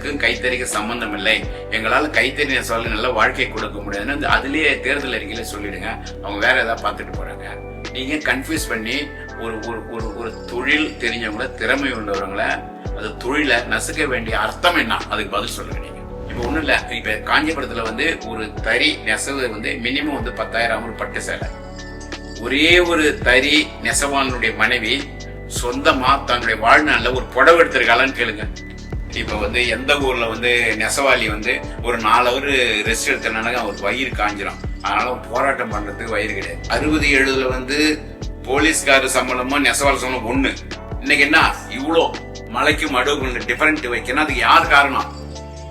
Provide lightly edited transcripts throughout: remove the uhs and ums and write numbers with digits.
எங்களுக்கும் கைத்தறிக்கு சம்பந்தம் இல்லை, எங்களால் கைத்தறி நெசவாளர் நல்ல வாழ்க்கை கொடுக்க முடியாதுன்னு அதுலயே தேர்தல் அறிக்கையில சொல்லிடுங்க. அவங்க வேற ஏதாவது பார்த்துட்டு போறாங்க. நீங்க கன்ஃபியூஸ் பண்ணி ஒரு ஒரு ஒரு ஒரு தொழில் தெரிஞ்சவங்கள, திறமை உள்ளவங்கள, அது தொழிலை நசுக்க வேண்டிய அர்த்தம் என்ன, அதுக்கு பதில் சொல்லுங்க. நீங்க இப்ப ஒண்ணும் இல்ல, இப்ப காஞ்சிபுரத்துல ஒரு தறி நெசவு மினிமம் 10,000 ஒரு பட்டு சேலை. ஒரே ஒரு தறி நெசவாளனுடைய மனைவி சொந்தமா தன்னுடைய வாழ்நாள்ல ஒரு புடவை எடுத்திருக்காளான்னு கேளுங்க. இப்ப எந்த ஊர்ல நெசவாளி ஒரு 4 ஹவர் ரெஸ்ட் எடுத்தனால ஒரு வயிறு காஞ்சிரும். அதனால போராட்டம் பண்றதுக்கு வயிறு கிடையாது. 60-70ல போலீஸ்கார சம்பளமும் நெசவாளர் சம்பளம் ஒண்ணு. இன்னைக்கு என்ன இவ்வளோ மலைக்கும் மடுவுக்கு டிஃபரெண்ட் வைக்கணும்? அதுக்கு யார் காரணம்?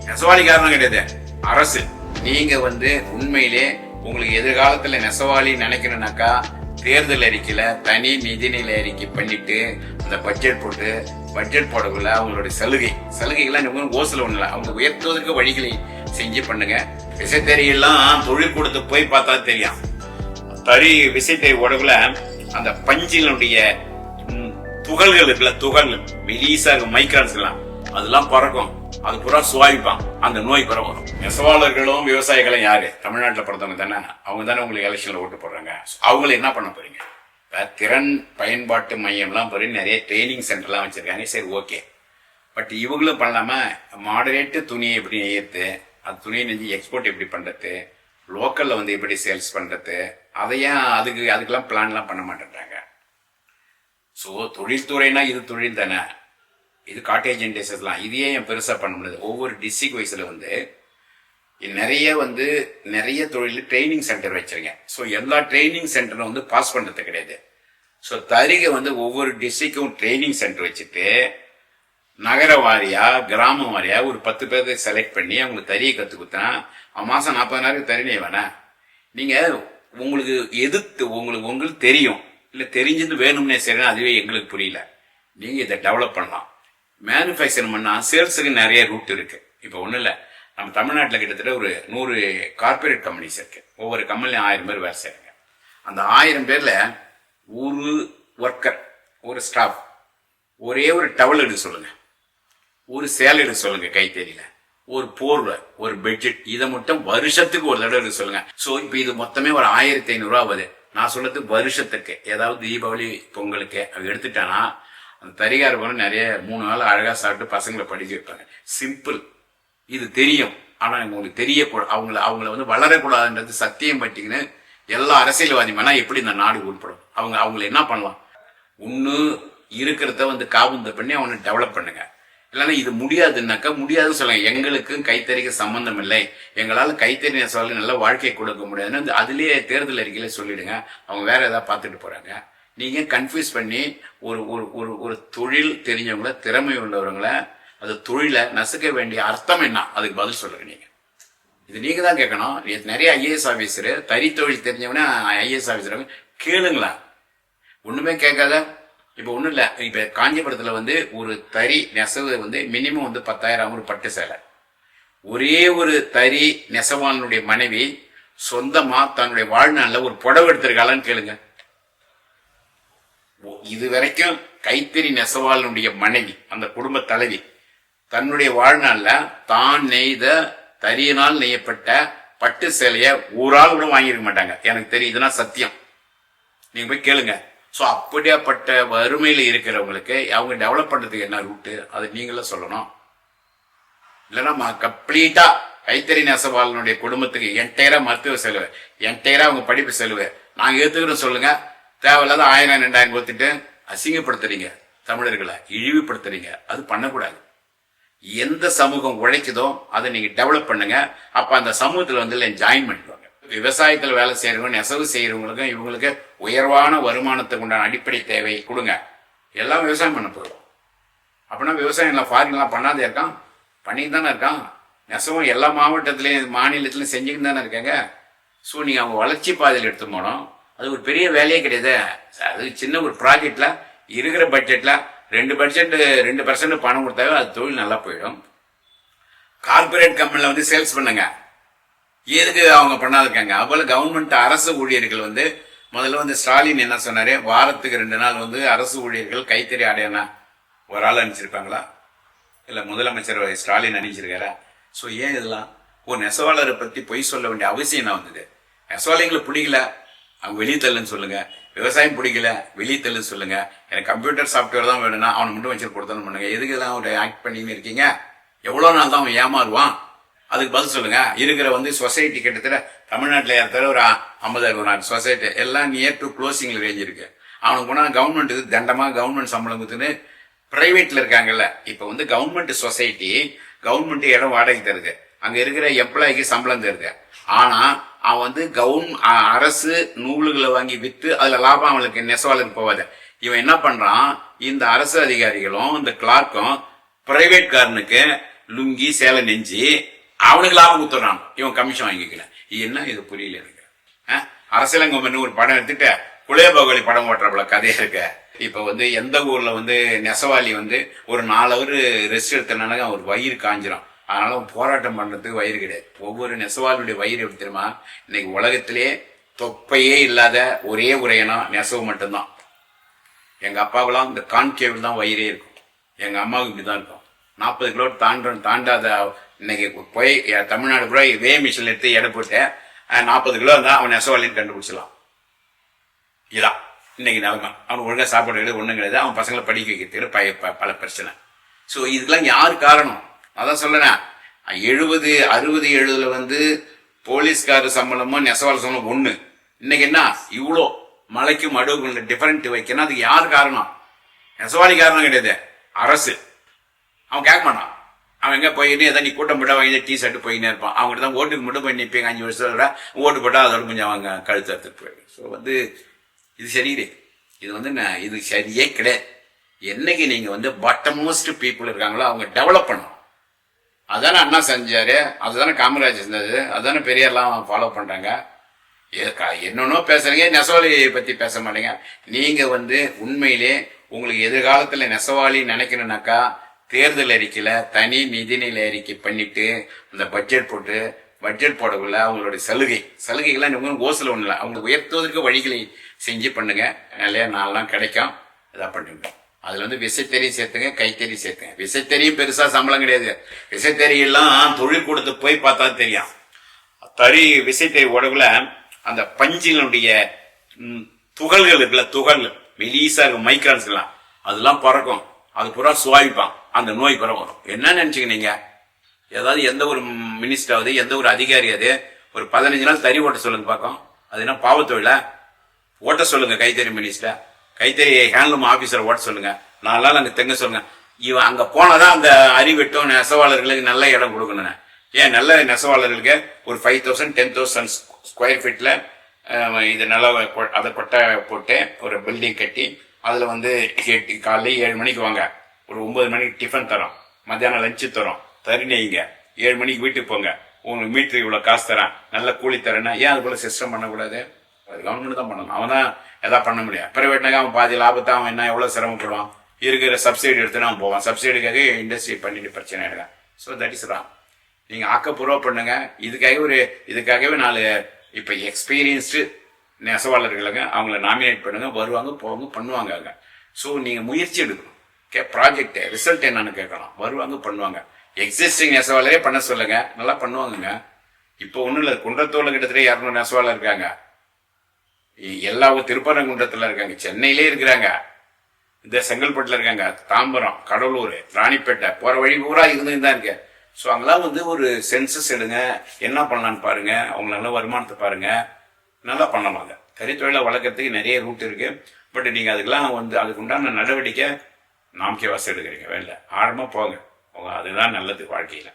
நெசவாளி காரணம் கிடையாது, அரசு. நீங்க உண்மையிலே உங்களுக்கு எதிர்காலத்துல நெசவாளி நினைக்கணும்னாக்கா தேர்தல் அறிக்கையில தனி நிதிநிலை அறிக்கை பண்ணிட்டு அந்த பட்ஜெட் போடக்குள்ள அவங்களுடைய சலுகைகள்லாம் ஓசல ஒண்ணுல அவங்க உயர்த்துவதற்கு வழிகளை செஞ்சு பண்ணுங்க. விசைத்தறியெல்லாம் தொழில் கொடுத்து போய் பார்த்தா தெரியும். தறி விசைத்தறி ஓடக்குள்ள அந்த பஞ்சினுடைய துகள்கள் இருக்குல்ல, துகள்கள் மெலிசாக மைக்ரான்ஸ் எல்லாம் அதெல்லாம் பறக்கும். அது பூரா சுவாய்ப்பான், அந்த நோய் பிற வரும். நெசவாளர்களும் விவசாயிகளும் யாரு? தமிழ்நாட்டில் பிறந்தவங்க தானே. அவங்க தானே உங்களுக்கு எலெக்ஷன்ல ஓட்டு போடுறாங்க. அவங்கள என்ன பண்ண போறீங்க? திறன் பயன்பாட்டு மையம்லாம் போய் நிறைய ட்ரைனிங் சென்டர்லாம் வச்சிருக்காங்க. சரி, ஓகே. பட் இவங்களும் பண்ணலாம மாடரேட்டு துணியை எப்படி நெய்யறது, அது துணியை நெஞ்சு எக்ஸ்போர்ட் எப்படி பண்றது, லோக்கல்ல எப்படி சேல்ஸ் பண்றது, அதையும் அதுக்கெல்லாம் பிளான்லாம் பண்ண மாட்டேன்றாங்க. ஸோ தொழில்துறைனா இது தொழில் தானே, இது காட்டேஜ் இண்டஸ்ட்ரீஸ்லாம் இதையே ஏன் பெருசா பண்ண முடியாது? ஒவ்வொரு டிஸ்ட்ரிக்ட் வைஸ்ல நிறைய தொழில் ட்ரைனிங் சென்டர் வச்சிருக்கேன். ஸோ எல்லா ட்ரைனிங் சென்டரும் பாஸ் பண்றது கிடையாது. ஸோ தறிகை ஒவ்வொரு டிஸ்ட்ரிக்டும் ட்ரைனிங் சென்டர் வச்சுட்டு நகர வாரியா கிராம வாரியா ஒரு 10 பேரை செலக்ட் பண்ணி அவங்களுக்கு தறியை கத்து கொடுத்தா மாசம் 40,000 தறினே வேணா. நீங்க உங்களுக்கு எதிர்த்து உங்களுக்கு தெரியும் இல்ல, தெரிஞ்சது வேணும்னே சரி, அதுவே எங்களுக்கு புரியல. நீங்க இதை டெவலப் பண்ணலாம். மேனுஃபேக்சர் பண்ணா சேல்ஸுக்கு நிறைய ரூட் இருக்கு. இப்ப ஒண்ணு இல்ல, நம்ம தமிழ்நாட்டில் கிட்டத்தட்ட ஒரு 100 கார்பரேட் கம்பெனிஸ் இருக்கு. ஒவ்வொரு கம்பெனியும் 1000 பேர் வேலை செய்றாங்க. அந்த 1000 பேர்ல ஒரு ஒர்க்கர், ஒரு ஸ்டாஃப் ஒரே ஒரு டவல் எடுக்க சொல்லுங்க, ஒரு சேலை எடுக்க சொல்லுங்க, கைத்தறியில ஒரு போர்வை, ஒரு பெட்ஜெட், இதை மட்டும் வருஷத்துக்கு ஒரு தடவை எடுக்க சொல்லுங்க. சோ இப்ப இது மொத்தமே ஒரு 1,500 ஆகுது. நான் சொல்றது வருஷத்துக்கு. ஏதாவது தீபாவளி பொங்கலுக்கு எடுத்துட்டானா அந்த தறிகார நிறைய 3 நாள் அழகா சாப்பிட்டு பசங்களை படிக்க வைப்பாங்க. சிம்பிள். இது தெரியும். ஆனா உங்களுக்கு தெரியக்கூடாது. அவங்கள வளரக்கூடாதுன்றது சத்தியம் பட்டிங்கன்னு எல்லா அரசியல்வாதியுமே எப்படி இந்த நாடு உட்படும்? அவங்களை என்ன பண்ணலாம்? ஒண்ணு இருக்கிறத காபுந்த பண்ணி அவனை டெவலப் பண்ணுங்க. இல்லைன்னா இது முடியாதுன்னாக்கா முடியாதுன்னு சொல்லுங்க. எங்களுக்கும் கைத்தறிக்கு சம்பந்தம் இல்லை, எங்களால கைத்தறி நெசவாளர் நல்ல வாழ்க்கை கொடுக்க முடியாதுன்னு அதுலயே தேர்தல் அறிக்கையில சொல்லிடுங்க. அவங்க வேற ஏதாவது பார்த்துட்டு போறாங்க. நீங்க கன்ஃபியூஸ் பண்ணி ஒரு ஒரு ஒரு தொழில் தெரிஞ்சவங்கள, திறமை உள்ளவங்கள, அது தொழிலை நசுக்க வேண்டிய அர்த்தம் என்ன, அதுக்கு பதில் சொல்லுங்க. இது நீங்க தான் கேட்கணும். நிறைய ஐஏஎஸ் ஆபீசர் தறி தொழில் தெரிஞ்சவன ஐஏஎஸ் ஆபீசர் கேளுங்களா? ஒண்ணுமே கேட்காத. இப்ப ஒண்ணும் இல்ல, இப்ப காஞ்சிபுரத்துல ஒரு தறி நெசவு மினிமம் 10,000 ஒரு பட்டு சேலை. ஒரே ஒரு தறி நெசவாளனுடைய மனைவி சொந்தமா தன்னுடைய வாழ்நாள்ல ஒரு புடவை எடுத்திருக்காளான்னு கேளுங்க. இது வரைக்கும் கைத்தறி நெசவாளனுடைய மனைவி, அந்த குடும்ப தலைவி, தன்னுடைய வாழ்நாள்ல தான் நெய்த தறியினால் நெய்யப்பட்ட பட்டு சேலைய ஒரு ஆள் கூட வாங்கியிருக்க மாட்டாங்க. எனக்கு தெரியும், இதுதான் சத்தியம். நீங்க போய் கேளுங்க. ஸோ அப்படியாப்பட்ட வறுமையில இருக்கிறவங்களுக்கு அவங்க டெவலப் பண்றதுக்கு என்ன ரூட்டு, அது நீங்களும் சொல்லணும். இல்லைன்னா கம்ப்ளீட்டா கைத்தறி நெசவாளனுடைய குடும்பத்துக்கு என்டையரா மருத்துவ செலவு, என்டையரா அவங்க படிப்பு செலவு நாங்க ஏத்துக்கிறோம் சொல்லுங்க. தேவையில்லாத 1000-2000 கொடுத்துட்டு அசிங்கப்படுத்துறீங்க, தமிழர்களை இழிவுபடுத்துறீங்க. அது பண்ணக்கூடாது. எந்த சமூகம் உழைக்குதோ அதை நீங்க டெவலப் பண்ணுங்க. அப்ப அந்த சமூகத்துல ஜாயின் பண்ணிடுவாங்க. விவசாயத்துல வேலை செய்யறவங்க, நெசவு செய்யறவங்களுக்கும் இவங்களுக்கு உயர்வான வருமானத்துக்கு உண்டான அடிப்படை தேவை கொடுங்க. எல்லாம் விவசாயம் பண்ண போயிடும். அப்படின்னா விவசாயம் ஃபாரின்லாம் பண்ணாதே இருக்கான், பண்ணிட்டு தானே இருக்கான். நெசவும் எல்லா மாவட்டத்திலையும் மாநிலத்திலையும் செஞ்சுக்கிட்டு தானே இருக்காங்க. ஸோ நீங்க அவங்க வளர்ச்சி பாதையில் எடுத்து போனோம். அது ஒரு பெரிய வேலையே கிடையாது. அது சின்ன ஒரு ப்ராஜெக்ட்ல இருக்கிற பட்ஜெட்ல 2% பணம் கொடுத்தாவே அது தொழில் நல்லா போயிடும். கார்பரேட் கம்பெனில சேல்ஸ் பண்ணுங்க. எதுக்கு அவங்க பண்ணாது இருக்காங்க? அதுபோல கவர்மெண்ட் அரசு ஊழியர்கள் முதல்ல ஸ்டாலின் என்ன சொன்னாரு, வாரத்துக்கு 2 நாள் அரசு ஊழியர்கள் கைத்தறி ஆடையானா ஒரு ஆள் அனுப்பிச்சிருப்பாங்களா? இல்லை முதலமைச்சர் ஸ்டாலின் அணிஞ்சிருக்காரா? ஸோ ஏன் இதெல்லாம் ஒரு நெசவாளரை பற்றி பொய் சொல்ல வேண்டிய அவசியம் என்ன வந்தது? நெசவாளிங்களை பிடிக்கல, அவங்க வெளியே தள்ளுன்னு சொல்லுங்க. விவசாயம் பிடிக்கல, வெளியே தள்ளுன்னு சொல்லுங்க. எனக்கு கம்ப்யூட்டர் சாஃப்ட்வேர் தான் வேணும்னா அவனை மட்டும் வச்சு கொடுத்தணும் பண்ணுங்க. எதுக்கு தான் ஒரு ஆக்ட் பண்ணின்னு இருக்கீங்க? எவ்வளோ நாள் தான் அவன் ஏமாறுவான்? அதுக்கு பதில் சொல்லுங்க. இருக்கிற சொசைட்டி கிட்டத்தட்ட தமிழ்நாட்டில் ஏற்ற ஒரு 50,000 சொசைட்டி எல்லாம் நியர் டு க்ளோசிங் ரேஞ்ச் இருக்கு. அவனுக்கு போனால் கவர்மெண்ட் இது தண்டமாக கவர்மெண்ட் சம்பளம் கொடுத்துன்னு பிரைவேட்ல இருக்காங்கல்ல. இப்போ கவர்மெண்ட் சொசைட்டி கவர்மெண்ட் இடம் வாடகை தருது, அங்க இருக்கிற எம்ப்ளாய்க்கு சம்பளம் தருது. ஆனா அவன் அரசு நூல்களை வாங்கி விற்று அதுல லாபம் அவனுக்கு நெசவாளருக்கு போவாது. இவன் என்ன பண்றான்? இந்த அரசு அதிகாரிகளும் இந்த கிளார்க்கும் பிரைவேட் காரனுக்கு லுங்கி சேலை நெஞ்சு அவனுக்கு லாபம் கொடுத்துறான். இவன் கமிஷன் வாங்கிக்கல. என்ன இது புரியல எனக்கு. அரசியலங்கம் ஒரு படம் எடுத்துட்டு குலேபகோலி படம் ஓட்டுறப்பல கதையா இருக்க. இப்ப எந்த ஊர்ல நெசவாளி ஒரு 4 hour ரெஸ்ட் எடுத்தனால அவர் வயிறு காஞ்சிரும். அதனால போராட்டம் பண்றதுக்கு வயிறு கிடையாது. ஒவ்வொரு நெசவாளியுடைய வயிறு எப்படி தெரியுமா? இன்னைக்கு உலகத்திலே தொப்பையே இல்லாத ஒரே இனம் நெசவு மட்டும்தான். எங்க அப்பாவுலாம் இந்த கான்கேவ் தான் வயிறே இருக்கும். எங்க அம்மாவுக்கு இப்படிதான் இருக்கும். 40 கிலோ தாண்டாத இன்னைக்கு போய் தமிழ்நாடு கூட வே மிஷின் எடுத்து எடை போட்டு 40 கிலோ இருந்தா அவன் நெசவாளின்னு கண்டுபிடிச்சலாம். இதான் இன்னைக்கு நிலைமை. அவன் ஒழுங்கா சாப்பாடு கிடையாது, ஒண்ணும் கிடையாது. அவன் பசங்களை படிக்க வைக்கிறதுக்கு பல பிரச்சனை. ஸோ இதுக்கெல்லாம் யாரு காரணம்? அதான் சொல்றேன். 70, 60, 70 போலீஸ்கார சம்பளமும் நெசவாள சம்பளம் ஒண்ணு. இன்னைக்கு என்ன இவ்வளோ மலைக்கும் அடுவுக்குள்ள டிஃபரெண்ட் வைக்கணும்? அதுக்கு யார் காரணம்? நெசவாளி காரணம் கிடையாது, அரசு. அவன் கேட்க மாட்டான். அவன் எங்க போயின்னு ஏதாவது நீ கூட்டம் போட்டா வாங்கி டீ ஷர்ட் போயின்னே இருப்பான். அவங்ககிட்ட தான் ஓட்டுக்கு மட்டும் போய் நிற்பீங்க. 5 வருஷத்தோட ஓட்டு போட்டா அதோட கொஞ்சம் அவங்க கழுத்து எடுத்துட்டு போயிடும். ஸோ இது சரியில்லை. இது சரியே கிடையாது. என்னைக்கு நீங்க பாட்டம் மோஸ்ட் பீப்புள் இருக்காங்களோ அவங்க டெவலப் பண்ணணும். அதானே அண்ணா செஞ்சாரு, அதுதானே காமராஜ் செஞ்சது, அதுதானே பெரியார்லாம் ஃபாலோ பண்றாங்க. என்னன்னோ பேசுறீங்க, நெசவாளி பத்தி பேச மாட்டீங்க. நீங்க உண்மையிலே உங்களுக்கு எதிர்காலத்துல நெசவாளி நினைக்கணும்னாக்கா தேர்தல் அறிக்கையில தனி நிதிநிலை அறிக்கை பண்ணிட்டு அந்த பட்ஜெட் போடக்குள்ள அவங்களுடைய சலுகைகள்லாம் ஓசல ஒண்ணு இல்லை. அவங்க உயர்த்துவதற்கு வழிகளை செஞ்சு பண்ணுங்க. நிறைய நாள்லாம் கிடைக்கும். இதான் பண்ணுங்க. அதுல விசைத்தறியும் சேர்த்துங்க, கைத்தறி சேர்த்துங்க. விசைத்தறியும் பெருசா சம்பளம் கிடையாது. விசைத்தறியெல்லாம் தொழில் கொடுத்து போய் பார்த்தா தெரியும். விசைத்தறி உடவுல அந்த பஞ்சினுடைய துகள்கள் இருக்குல்ல, துகள்கள் மெலிசா இருக்கும், மைக்ரான்ஸ் எல்லாம் அதெல்லாம் பறக்கும். அது பூரா சுவாய்ப்பான், அந்த நோய் பிற வரும். என்ன நினைச்சுக்க நீங்க? ஏதாவது எந்த ஒரு மினிஸ்டராவது எந்த ஒரு அதிகாரியாவது ஒரு 15 நாள் தறி ஓட்ட சொல்லுங்க பார்க்கும். அது என்ன பாவத்தொழில? ஓட்ட சொல்லுங்க கைத்தறி மினிஸ்டர், கைத்தறி ஹேண்ட்லூம் ஆபீசர் ஓட்ட சொல்லுங்க. 4 நாள் அங்க தெங்க சொல்லுங்க. இவன் அங்க போனாதான் அந்த அறிவெட்டும் நெசவாளர்களுக்கு நல்ல இடம் கொடுக்கணும். ஏன் நல்ல நெசவாளர்களுக்கு ஒரு 5,000 10,000 ஸ்கொயர் ஃபீட்ல இது நல்லா அதை கொட்டை போட்டு ஒரு பில்டிங் கட்டி அதுல காலைல 7 மணிக்கு வாங்க, ஒரு 9 மணிக்கு டிஃபன் தரோம், மத்தியானம் லஞ்சு தரோம், தறி நெய்யுங்க, 7 மணிக்கு வீட்டுக்கு போங்க, உங்களுக்கு மீட்டர் இவ்வளவு காசு தரேன், நல்ல கூலி தரேன்னா ஏன் அது போல சிஸ்டம் பண்ணக்கூடாது? அது கவர்மெண்ட் தான் பண்ணணும். அவன் தான் எதாவது பண்ண முடியாது. பிரைவேட்னாக்க அவன் பாதி லாபத்தை அவன் என்ன எவ்வளவு சிரமப்படுவான்? இருக்கிற சப்சிடி எடுத்துன்னு அவன் போவான். சப்சிடிக்காக இண்டஸ்ட்ரி பண்ணிட்டு பிரச்சனை எடுக்க. So that is wrong. நீங்க ஆக்கப்பூர்வம் பண்ணுங்க. இதுக்காகவே 4 இப்ப எக்ஸ்பீரியன்ஸ்டு நெசவாளர்களுங்க அவங்கள நாமினேட் பண்ணுங்க, வருவாங்க போவாங்க பண்ணுவாங்க. ஸோ நீங்க முயற்சி எடுக்கணும். ப்ராஜெக்ட் ரிசல்ட் என்னன்னு கேட்கலாம். வருவாங்க பண்ணுவாங்க. எக்ஸிஸ்டிங் நெசவாளரே பண்ண சொல்லுங்க, நல்லா பண்ணுவாங்க. இப்போ ஒன்றும் இல்லை, குன்றத்தூர்ல கிட்டத்தட்ட 200 நெசவாளர் இருக்காங்க. எல்லா திருப்பரங்குன்றத்துல இருக்காங்க, சென்னையிலே இருக்கிறாங்க, இந்த செங்கல்பட்டுல இருக்காங்க, தாம்பரம், கடலூர், ராணிப்பேட்டை போற வழி பூரா இருந்துன்னு தான் இருக்கு. ஸோ அங்கெல்லாம் ஒரு சென்சஸ் எடுங்க, என்ன பண்ணலான்னு பாருங்க, அவங்க நல்ல வருமானத்தை பாருங்க, நல்லா பண்ணலாங்க. கறித்தொழிலை வளர்க்கறதுக்கு நிறைய ரூட் இருக்கு. பட் நீங்க அதுக்கெல்லாம் அதுக்கு உண்டான நடவடிக்கை நாமக்கே வாசி எடுக்கிறீங்க. வேலை ஆழமா போங்க, அதுதான் நல்லது வாழ்க்கையில.